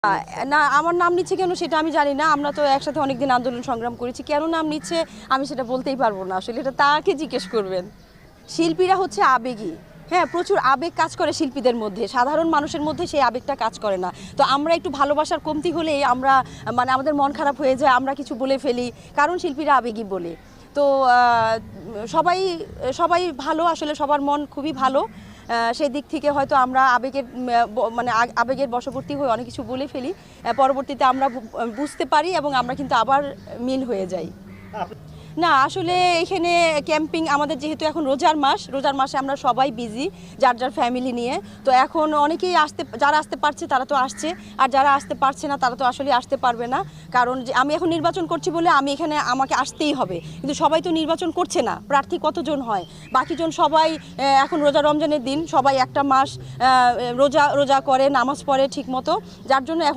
না, আমার নাম নিচ্ছে কেন সেটা আমি জানি না। আমরা তো একসাথে অনেকদিন আন্দোলন সংগ্রাম করেছি। কেন নাম নিচ্ছে আমি সেটা বলতেই পারবো না। আসলে এটা তাকে জিজ্ঞেস করবেন। শিল্পীরা হচ্ছে আবেগী। হ্যাঁ, প্রচুর আবেগ কাজ করে শিল্পীদের মধ্যে, সাধারণ মানুষের মধ্যে সেই আবেগটা কাজ করে না। তো আমরা একটু ভালোবাসার কমতি হলেই আমরা আমাদের মন খারাপ হয়ে যায়, আমরা কিছু বলে ফেলি, কারণ শিল্পীরা আবেগী বলে। তো সবাই সবাই ভালো, আসলে সবার মন খুবই ভালো। সেই দিক থেকে হয়তো আমরা আবেগের বশবর্তী হয়ে অনেক কিছু বলে ফেলি, পরবর্তীতে আমরা বুঝতে পারি এবং আমরা কিন্তু আবার মিল হয়ে যাই। না, আসলে এখানে ক্যাম্পিং আমাদের যেহেতু এখন রোজার মাসে আমরা সবাই বিজি যার যার ফ্যামিলি নিয়ে। তো এখন অনেকেই যারা আসতে পারছে তারা তো আসছে, আর যারা আসতে পারছে না তারা তো আসলে আসতে পারবে না। কারণ যে আমি এখন নির্বাচন করছি বলে আমাকে আসতেই হবে, কিন্তু সবাই তো নির্বাচন করছে না। প্রার্থী কতজন হয়, বাকিজন সবাই এখন রমজানের দিন সবাই একটা মাস রোজা করে, নামাজ পড়ে ঠিক মতো, যার জন্য